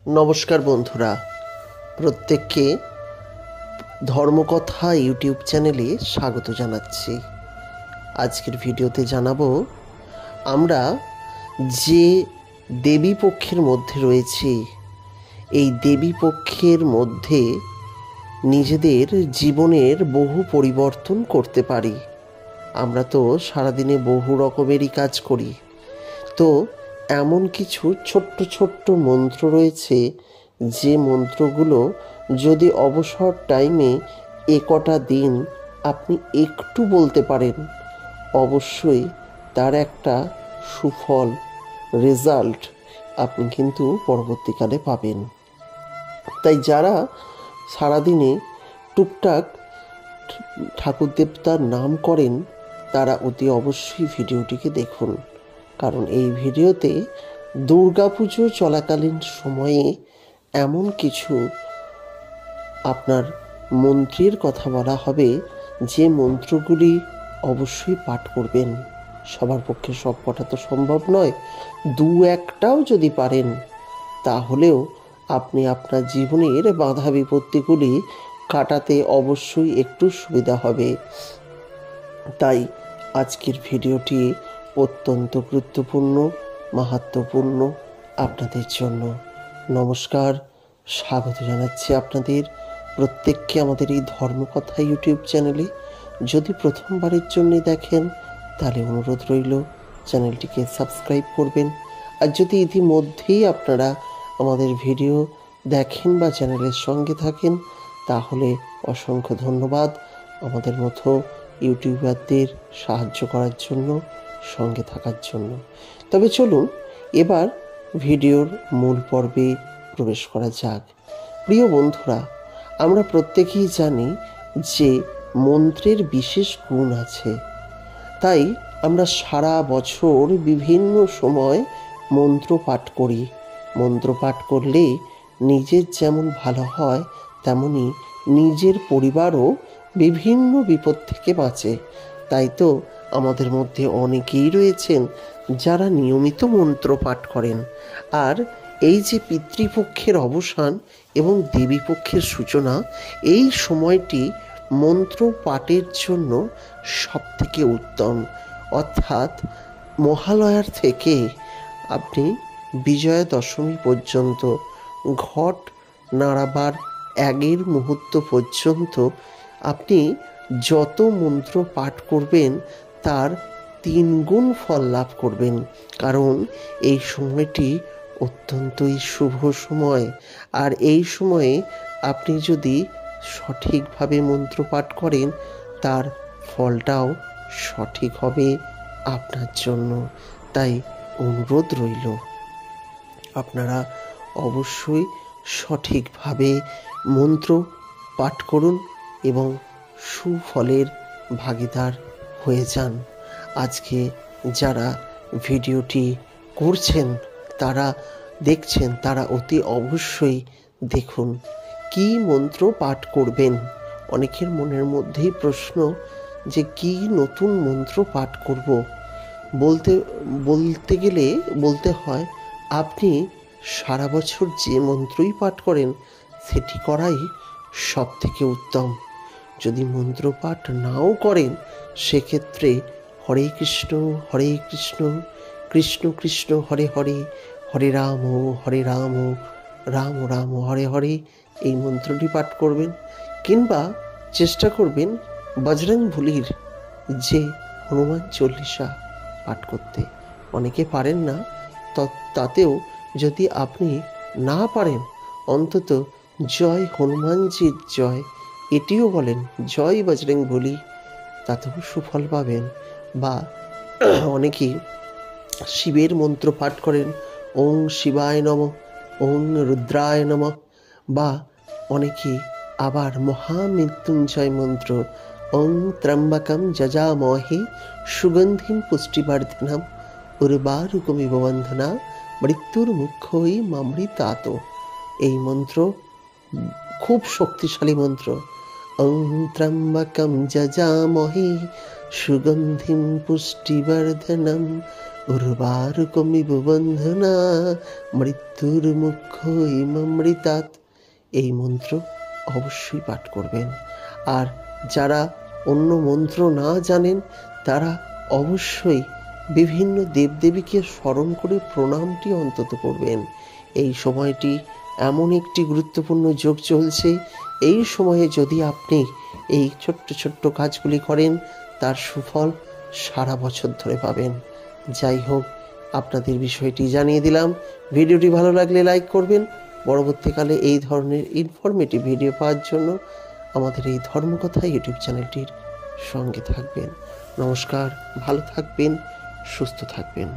নমস্কার বন্ধুরা, প্রত্যেককে ধর্মকথা ইউটিউব চ্যানেলে স্বাগত জানাচ্ছি। আজকের ভিডিওতে জানাবো আমরা যে দেবী পক্ষের মধ্যে রয়েছি, এই দেবী পক্ষের মধ্যে নিজেদের জীবনের বহু পরিবর্তন করতে পারি। আমরা তো সারাদিনে বহু রকমেরই কাজ করি, তো এমন কিছু ছোট্ট ছোট্ট মন্ত্র রয়েছে যে মন্ত্রগুলো যদি অবসর টাইমে কটা দিন আপনি একটু বলতে পারেন, অবশ্যই তার একটা সুফল রেজাল্ট আপনি কিন্তু পরবর্তীকালে পাবেন। তাই যারা সারাদিনে টুকটাক ঠাকুর দেবতার নাম করেন তারা অতি অবশ্যই ভিডিওটিকে দেখুন, কারণ এই ভিডিওতে দুর্গাপুজো চলাকালীন সময়ে এমন কিছু আপনার মন্ত্রের কথা বলা হবে যে মন্ত্রগুলি অবশ্যই পাঠ করবেন। সবার পক্ষে সব কটা তো সম্ভব নয়, দু একটাও যদি পারেন তাহলেও আপনি আপনার জীবনের বাধা বিপত্তিগুলি কাটাতে অবশ্যই একটু সুবিধা হবে। তাই আজকের ভিডিওটি অত্যন্ত গুরুত্বপূর্ণ, মাহাত্ম্যপূর্ণ আপনাদের জন্য। নমস্কার, স্বাগত জানাচ্ছি আপনাদের প্রত্যেককে আমাদের এই ধর্মকথা ইউটিউব চ্যানেলে। যদি প্রথমবারের জন্য দেখেন তাহলে অনুরোধ রইল চ্যানেলটিকে সাবস্ক্রাইব করবেন, আর যদি ইতিমধ্যেই আপনারা আমাদের ভিডিও দেখেন বা চ্যানেলের সঙ্গে থাকেন তাহলে অসংখ্য ধন্যবাদ আমাদের মতো ইউটিউবারদের সাহায্য করার জন্য, সঙ্গে থাকার জন্য। তবে চলুন এবার ভিডিওর মূল পর্বে প্রবেশ করা যাক। প্রিয় বন্ধুরা, আমরা প্রত্যেকেই জানি যে মন্ত্রের বিশেষ গুণ আছে, তাই আমরা সারা বছর বিভিন্ন সময় মন্ত্র পাঠ করি। মন্ত্র পাঠ করলে নিজের যেমন ভালো হয় তেমনি নিজের পরিবারও বিভিন্ন বিপদ থেকে বাঁচে। তাই তো আমাদের মধ্যে অনেকেই রয়েছেন যারা নিয়মিত মন্ত্র পাঠ করেন। আর এই যে পিতৃপক্ষের অবসান এবং দেবীপক্ষের সূচনা, এই সময়টি মন্ত্র পাঠের জন্য সবথেকে উত্তম। অর্থাৎ মহালয়ার থেকে আপনি বিজয়া দশমী পর্যন্ত, ঘট নাড়াবার আগের মুহূর্ত পর্যন্ত আপনি যত মন্ত্র পাঠ করবেন তার 3 গুণ ফল লাভ করবেন। কারণ এই সময়টি অত্যন্তই শুভ সময়, আর এই সময়ে আপনি যদি সঠিকভাবে মন্ত্র পাঠ করেন তার ফলটাও সঠিক হবে আপনার জন্য। তাই অনুরোধ রইল আপনারা অবশ্যই সঠিকভাবে মন্ত্র পাঠ করুন এবং সুফলের ভাগীদার হয়ে যান। আজকে যারা ভিডিওটি করছেন, তারা দেখছেন, তারা অতি অবশ্যই দেখুন কি মন্ত্র পাঠ করবেন। অনেকের মনের মধ্যেই প্রশ্ন যে কি নতুন মন্ত্র পাঠ করব। বলতে গেলে বলতে হয় আপনি সারা বছর যে মন্ত্রই পাঠ করেন সেটি করাই সব থেকে উত্তম। যদি মন্ত্র পাঠ নাও করেন সেক্ষেত্রে হরে কৃষ্ণ কৃষ্ণ কৃষ্ণ হরে হরে, হরে রাম রাম রাম হরে হরে এই মন্ত্রটি পাঠ করবেন। কিংবা চেষ্টা করবেন বজরংবলীর যে হনুমান চল্লিশা পাঠ করতে। অনেকে পারেন না, তাতেও যদি আপনি না পারেন অন্তত জয় হনুমানজির জয় এটিও বলেন, জয় বজরংবলী, তাতেও সুফল পাবেন। বা অনেকেই শিবের মন্ত্র পাঠ করেন, ওং শিবায় নমঃ, ওং রুদ্রায় নমঃ। বা অনেকে আবার মহামৃত্যুঞ্জয় মন্ত্র, ওং ত্র্যম্বকম যজামহে সুগন্ধিম পুষ্টিবর্ধনম উর্বারুকমিব বন্ধনা মৃত্যুর মুখ্যই মামৃতাত। এই মন্ত্র খুব শক্তিশালী মন্ত্র। ওং ত্র্যম্বকম যজামহে সুগন্ধিম পুষ্টিবর্ধনম উর্বার কমিব বন্ধনা মৃত্যুর মুখ্য ইমামৃতাৎ। এই মন্ত্র অবশ্যই পাঠ করবেন। আর যারা অন্য মন্ত্র না জানেন তারা অবশ্যই বিভিন্ন দেবদেবীকে স্মরণ করে প্রণামটি অন্তত করবেন। এই সময়টি এমন একটি গুরুত্বপূর্ণ যোগ চলছে, এই সময়ে যদি আপনি এই ছোট্ট ছোট্ট কাজগুলি করেন তার সুফল সারা বছর ধরে পাবেন। যাই হোক, আপনাদের বিষয়টি জানিয়ে দিলাম। ভিডিওটি ভালো লাগলে লাইক করবেন। পরবর্তীকালে এই ধরনের ইনফরমেটিভ ভিডিও পাওয়ার জন্য আমাদের এই ধর্মকথা ইউটিউব চ্যানেলটির সঙ্গে থাকবেন। নমস্কার, ভালো থাকবেন, সুস্থ থাকবেন।